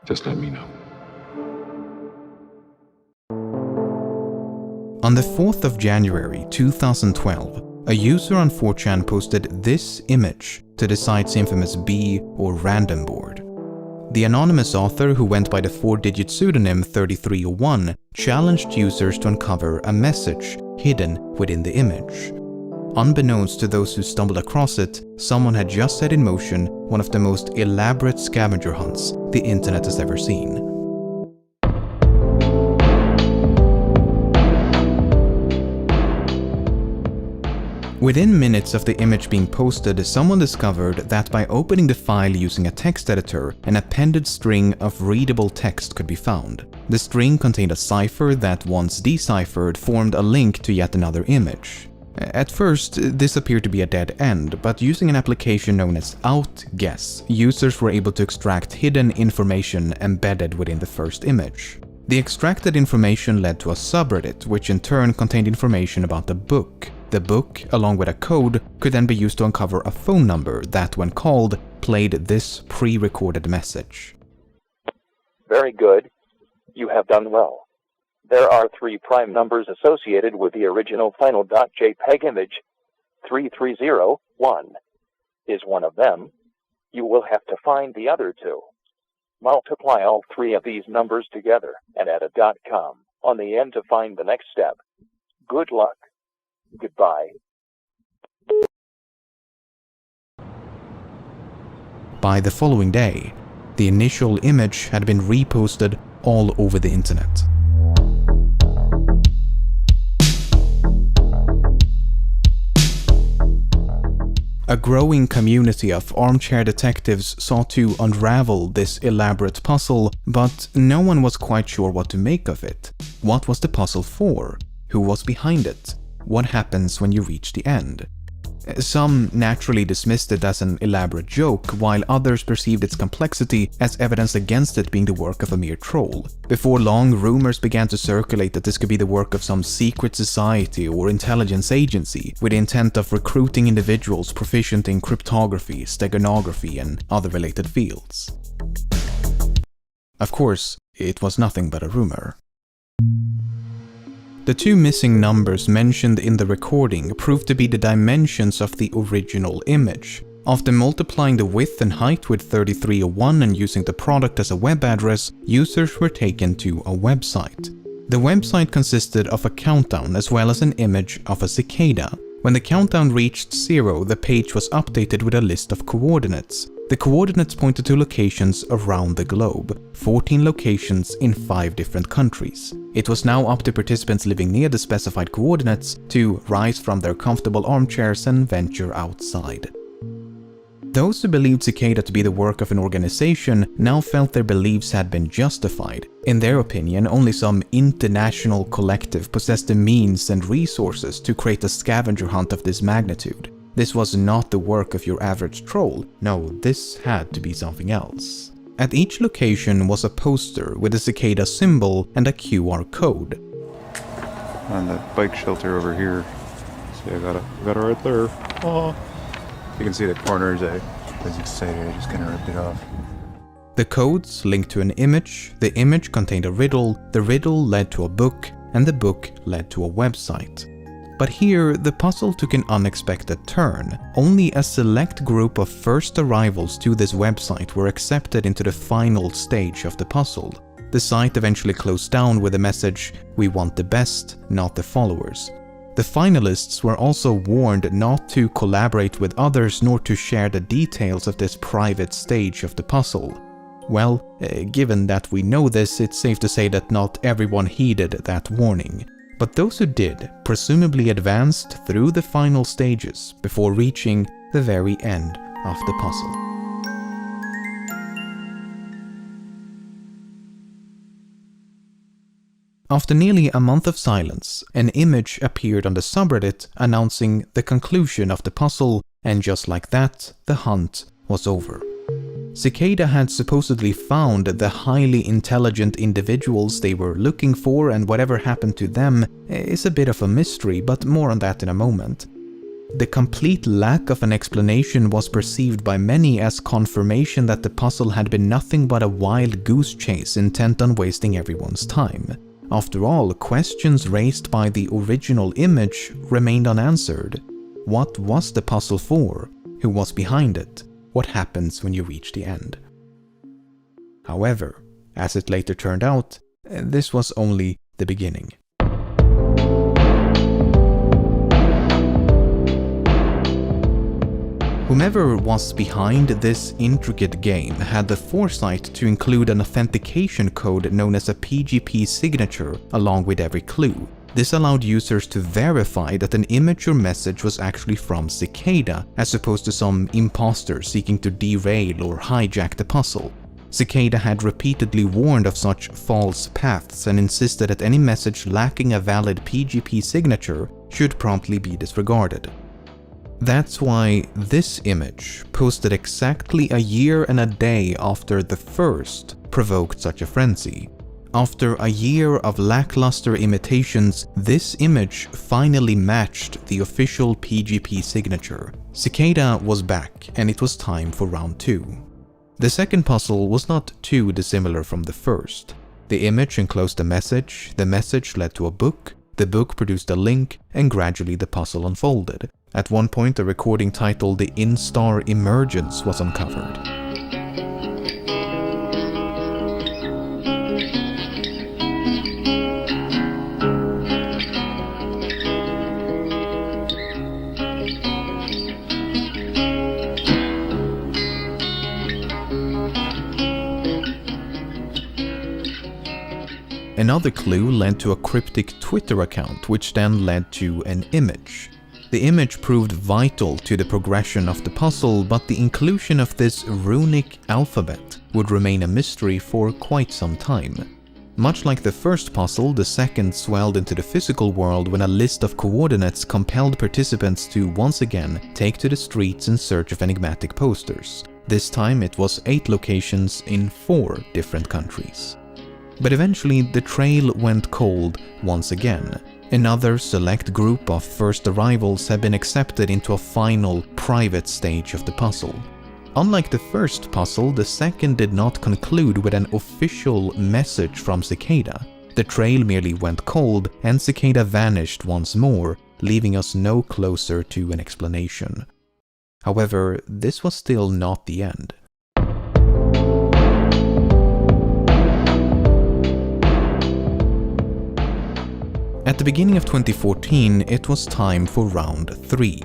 Just let me know. On the 4th of January 2012, a user on 4chan posted this image to the site's infamous B or random board. The anonymous author, who went by the 4-digit pseudonym 3301, challenged users to uncover a message hidden within the image. Unbeknownst to those who stumbled across it, someone had just set in motion one of the most elaborate scavenger hunts the internet has ever seen. Within minutes of the image being posted, someone discovered that by opening the file using a text editor, an appended string of readable text could be found. The string contained a cipher that, once deciphered, formed a link to yet another image. At first, this appeared to be a dead end, but using an application known as OutGuess, users were able to extract hidden information embedded within the first image. The extracted information led to a subreddit, which in turn contained information about the book. The book, along with a code, could then be used to uncover a phone number that, when called, played this pre-recorded message. Very good. You have done well. There are 3 prime numbers associated with the original final .jpg image. 3301 is one of them. You will have to find the other 2. Multiply all 3 of these numbers together and add a .com on the end to find the next step. Good luck. Goodbye. By the following day, the initial image had been reposted all over the internet. A growing community of armchair detectives sought to unravel this elaborate puzzle, but no one was quite sure what to make of it. What was the puzzle for? Who was behind it? What happens when you reach the end? Some naturally dismissed it as an elaborate joke, while others perceived its complexity as evidence against it being the work of a mere troll. Before long, rumors began to circulate that this could be the work of some secret society or intelligence agency, with the intent of recruiting individuals proficient in cryptography, steganography, and other related fields. Of course, it was nothing but a rumor. The 2 missing numbers mentioned in the recording proved to be the dimensions of the original image. After multiplying the width and height with 3301 and using the product as a web address, users were taken to a website. The website consisted of a countdown as well as an image of a cicada. When the countdown reached 0, the page was updated with a list of coordinates. The coordinates pointed to locations around the globe, 14 locations in 5 different countries. It was now up to participants living near the specified coordinates to rise from their comfortable armchairs and venture outside. Those who believed Cicada to be the work of an organization now felt their beliefs had been justified. In their opinion, only some international collective possessed the means and resources to create a scavenger hunt of this magnitude. This was not the work of your average troll. No, this had to be something else. At each location was a poster with a cicada symbol and a QR code. On the bike shelter over here. See, I got it right there. Oh. You can see the corners. I was excited. I just kind of ripped it off. The codes linked to an image. The image contained a riddle. The riddle led to a book, and the book led to a website. But here, the puzzle took an unexpected turn. Only a select group of first arrivals to this website were accepted into the final stage of the puzzle. The site eventually closed down with the message, "We want the best, not the followers." The finalists were also warned not to collaborate with others nor to share the details of this private stage of the puzzle. Well, given that we know this, it's safe to say that not everyone heeded that warning. But those who did presumably advanced through the final stages before reaching the very end of the puzzle. After nearly a month of silence, an image appeared on the subreddit announcing the conclusion of the puzzle, and just like that, the hunt was over. Cicada had supposedly found the highly intelligent individuals they were looking for, and whatever happened to them is a bit of a mystery, but more on that in a moment. The complete lack of an explanation was perceived by many as confirmation that the puzzle had been nothing but a wild goose chase intent on wasting everyone's time. After all, questions raised by the original image remained unanswered. What was the puzzle for? Who was behind it? What happens when you reach the end? However, as it later turned out, this was only the beginning. Whomever was behind this intricate game had the foresight to include an authentication code known as a PGP signature along with every clue. This allowed users to verify that an image or message was actually from Cicada, as opposed to some imposter seeking to derail or hijack the puzzle. Cicada had repeatedly warned of such false paths and insisted that any message lacking a valid PGP signature should promptly be disregarded. That's why this image, posted exactly a year and a day after the first, provoked such a frenzy. After a year of lackluster imitations, this image finally matched the official PGP signature. Cicada was back, and it was time for round 2. The second puzzle was not too dissimilar from the first. The image enclosed a message, the message led to a book, the book produced a link, and gradually the puzzle unfolded. At one point, a recording titled The Instar Emergence was uncovered. Another clue led to a cryptic Twitter account, which then led to an image. The image proved vital to the progression of the puzzle, but the inclusion of this runic alphabet would remain a mystery for quite some time. Much like the first puzzle, the second swelled into the physical world when a list of coordinates compelled participants to once again take to the streets in search of enigmatic posters. This time it was 8 locations in 4 different countries. But eventually the trail went cold once again. Another select group of first arrivals had been accepted into a final, private stage of the puzzle. Unlike the first puzzle, the second did not conclude with an official message from Cicada. The trail merely went cold, and Cicada vanished once more, leaving us no closer to an explanation. However, this was still not the end. At the beginning of 2014, it was time for round 3.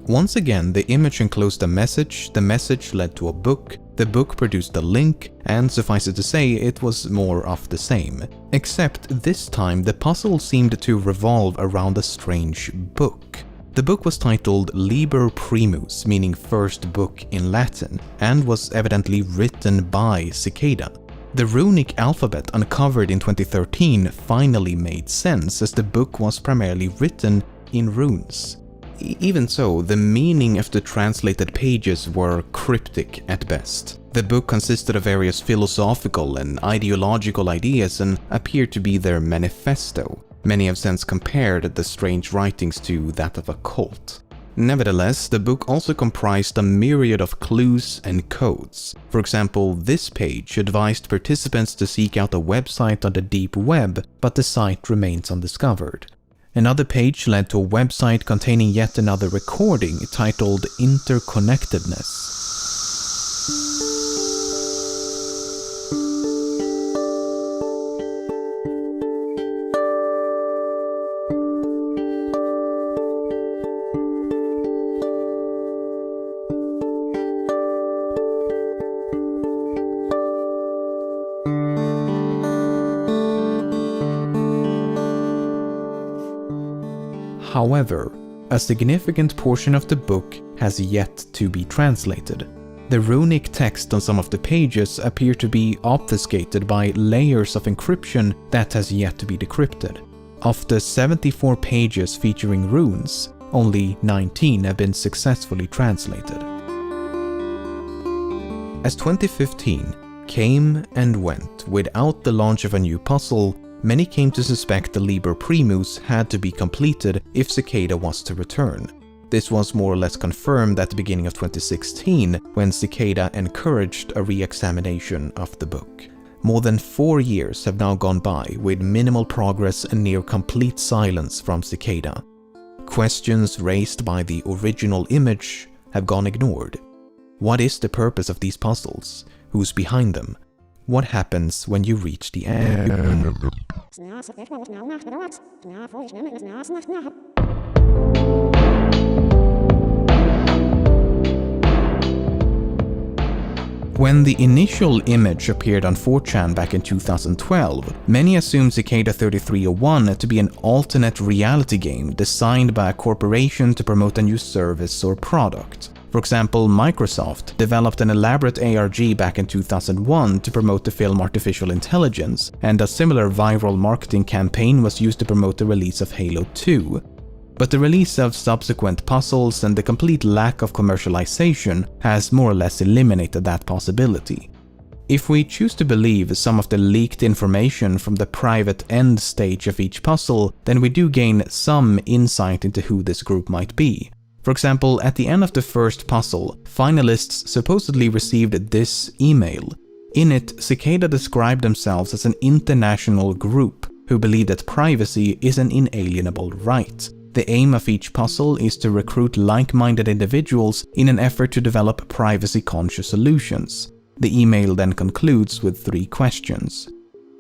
Once again, the image enclosed a message, the message led to a book, the book produced a link, and suffice it to say, it was more of the same. Except this time, the puzzle seemed to revolve around a strange book. The book was titled Liber Primus, meaning first book in Latin, and was evidently written by Cicada. The runic alphabet uncovered in 2013 finally made sense, as the book was primarily written in runes. Even so, the meaning of the translated pages were cryptic at best. The book consisted of various philosophical and ideological ideas and appeared to be their manifesto. Many have since compared the strange writings to that of a cult. Nevertheless, the book also comprised a myriad of clues and codes. For example, this page advised participants to seek out a website on the deep web, but the site remains undiscovered. Another page led to a website containing yet another recording titled Interconnectedness. However, a significant portion of the book has yet to be translated. The runic text on some of the pages appear to be obfuscated by layers of encryption that has yet to be decrypted. Of the 74 pages featuring runes, only 19 have been successfully translated. As 2015 came and went without the launch of a new puzzle, many came to suspect the Liber Primus had to be completed if Cicada was to return. This was more or less confirmed at the beginning of 2016 when Cicada encouraged a re-examination of the book. More than 4 years have now gone by with minimal progress and near complete silence from Cicada. Questions raised by the original image have gone ignored. What is the purpose of these puzzles? Who's behind them? What happens when you reach the end? When the initial image appeared on 4chan back in 2012, many assumed Cicada 3301 to be an alternate reality game designed by a corporation to promote a new service or product. For example, Microsoft developed an elaborate ARG back in 2001 to promote the film Artificial Intelligence, and a similar viral marketing campaign was used to promote the release of Halo 2. But the release of subsequent puzzles and the complete lack of commercialization has more or less eliminated that possibility. If we choose to believe some of the leaked information from the private end stage of each puzzle, then we do gain some insight into who this group might be. For example, at the end of the first puzzle, finalists supposedly received this email. In it, Cicada described themselves as an international group who believe that privacy is an inalienable right. The aim of each puzzle is to recruit like-minded individuals in an effort to develop privacy-conscious solutions. The email then concludes with 3 questions.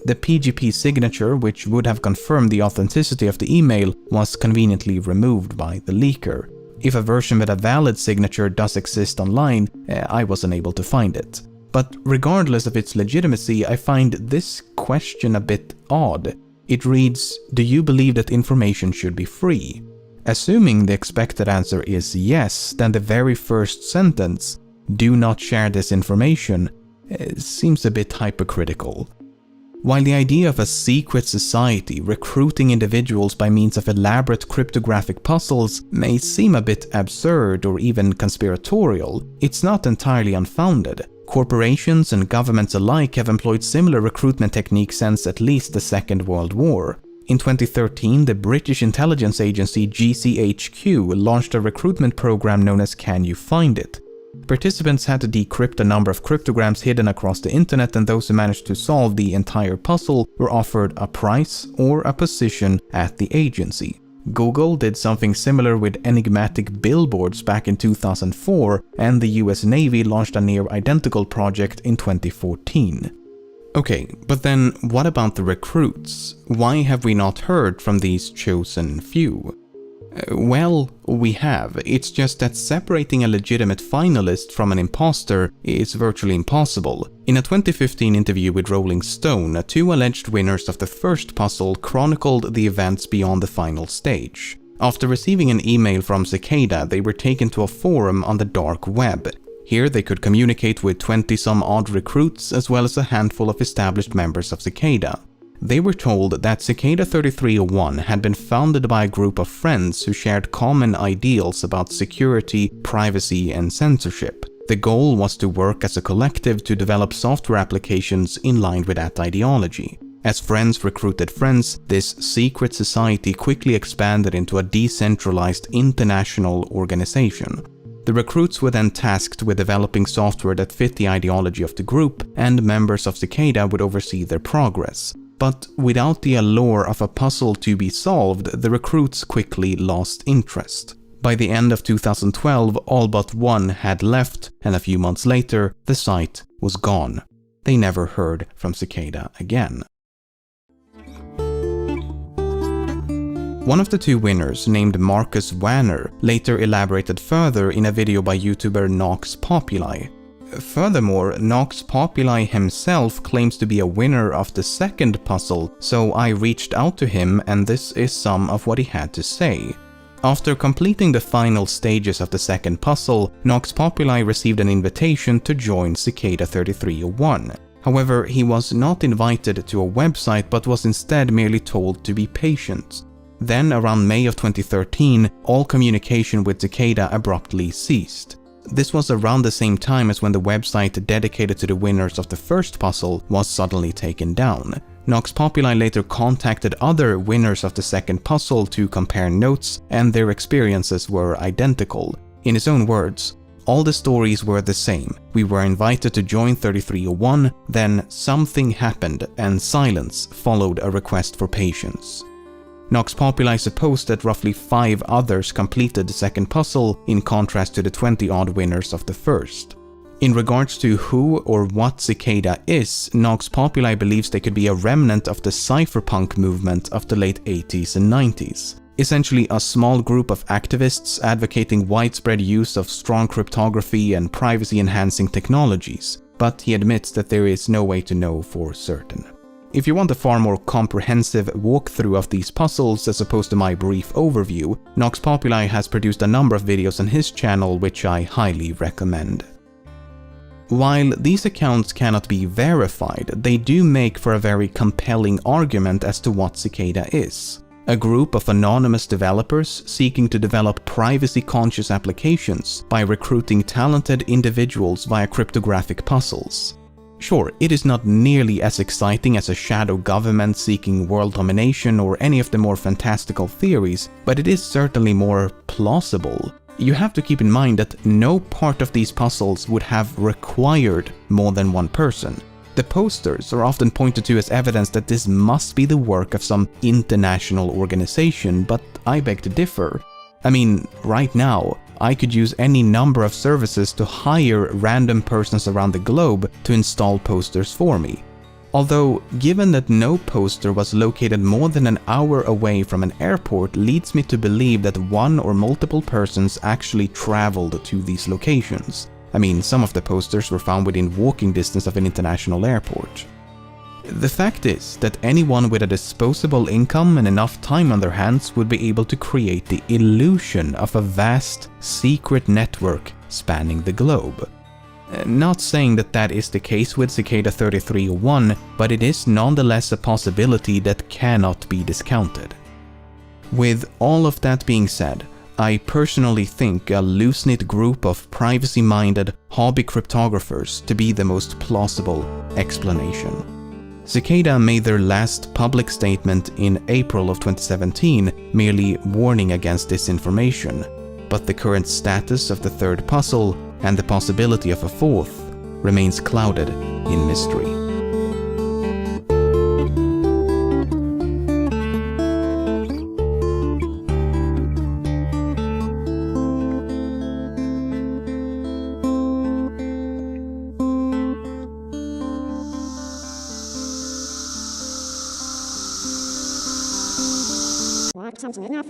The PGP signature, which would have confirmed the authenticity of the email, was conveniently removed by the leaker. If a version with a valid signature does exist online, I was unable to find it. But regardless of its legitimacy, I find this question a bit odd. It reads, "Do you believe that information should be free?" Assuming the expected answer is yes, then the very first sentence, "Do not share this information," seems a bit hypocritical. While the idea of a secret society recruiting individuals by means of elaborate cryptographic puzzles may seem a bit absurd or even conspiratorial, it's not entirely unfounded. Corporations and governments alike have employed similar recruitment techniques since at least the Second World War. In 2013, the British intelligence agency GCHQ launched a recruitment program known as Can You Find It? Participants had to decrypt a number of cryptograms hidden across the internet, and those who managed to solve the entire puzzle were offered a prize or a position at the agency. Google did something similar with enigmatic billboards back in 2004, and the US Navy launched a near-identical project in 2014. Okay, but then what about the recruits? Why have we not heard from these chosen few? Well, we have. It's just that separating a legitimate finalist from an imposter is virtually impossible. In a 2015 interview with Rolling Stone, 2 alleged winners of the first puzzle chronicled the events beyond the final stage. After receiving an email from Cicada, they were taken to a forum on the dark web. Here they could communicate with 20-some-odd recruits as well as a handful of established members of Cicada. They were told that Cicada 3301 had been founded by a group of friends who shared common ideals about security, privacy, and censorship. The goal was to work as a collective to develop software applications in line with that ideology. As friends recruited friends, this secret society quickly expanded into a decentralized international organization. The recruits were then tasked with developing software that fit the ideology of the group, and members of Cicada would oversee their progress. But without the allure of a puzzle to be solved, the recruits quickly lost interest. By the end of 2012, all but one had left, and a few months later, the site was gone. They never heard from Cicada again. One of the 2 winners, named Marcus Wanner, later elaborated further in a video by YouTuber Nox Populi. Furthermore, Nox Populi himself claims to be a winner of the second puzzle, so I reached out to him, and this is some of what he had to say. After completing the final stages of the second puzzle, Nox Populi received an invitation to join Cicada 3301. However, he was not invited to a website but was instead merely told to be patient. Then, around May of 2013, all communication with Cicada abruptly ceased. This was around the same time as when the website dedicated to the winners of the first puzzle was suddenly taken down. Nox Populi later contacted other winners of the second puzzle to compare notes, and their experiences were identical. In his own words, "All the stories were the same. We were invited to join 3301, then something happened and silence followed a request for patience." Nox Populi supposed that roughly 5 others completed the second puzzle, in contrast to the 20-odd winners of the first. In regards to who or what Cicada is, Nox Populi believes they could be a remnant of the cypherpunk movement of the late 80s and 90s. Essentially a small group of activists advocating widespread use of strong cryptography and privacy-enhancing technologies, but he admits that there is no way to know for certain. If you want a far more comprehensive walkthrough of these puzzles as opposed to my brief overview, Nox Populi has produced a number of videos on his channel which I highly recommend. While these accounts cannot be verified, they do make for a very compelling argument as to what Cicada is. A group of anonymous developers seeking to develop privacy-conscious applications by recruiting talented individuals via cryptographic puzzles. Sure, it is not nearly as exciting as a shadow government seeking world domination or any of the more fantastical theories, but it is certainly more plausible. You have to keep in mind that no part of these puzzles would have required more than one person. The posters are often pointed to as evidence that this must be the work of some international organization, but I beg to differ. I mean, right now, I could use any number of services to hire random persons around the globe to install posters for me. Although, given that no poster was located more than an hour away from an airport leads me to believe that one or multiple persons actually traveled to these locations. I mean, some of the posters were found within walking distance of an international airport. The fact is that anyone with a disposable income and enough time on their hands would be able to create the illusion of a vast, secret network spanning the globe. Not saying that that is the case with Cicada 3301, but it is nonetheless a possibility that cannot be discounted. With all of that being said, I personally think a loose-knit group of privacy-minded hobby cryptographers to be the most plausible explanation. Cicada made their last public statement in April of 2017, merely warning against disinformation, but the current status of the third puzzle and the possibility of a fourth remains clouded in mystery. Something in our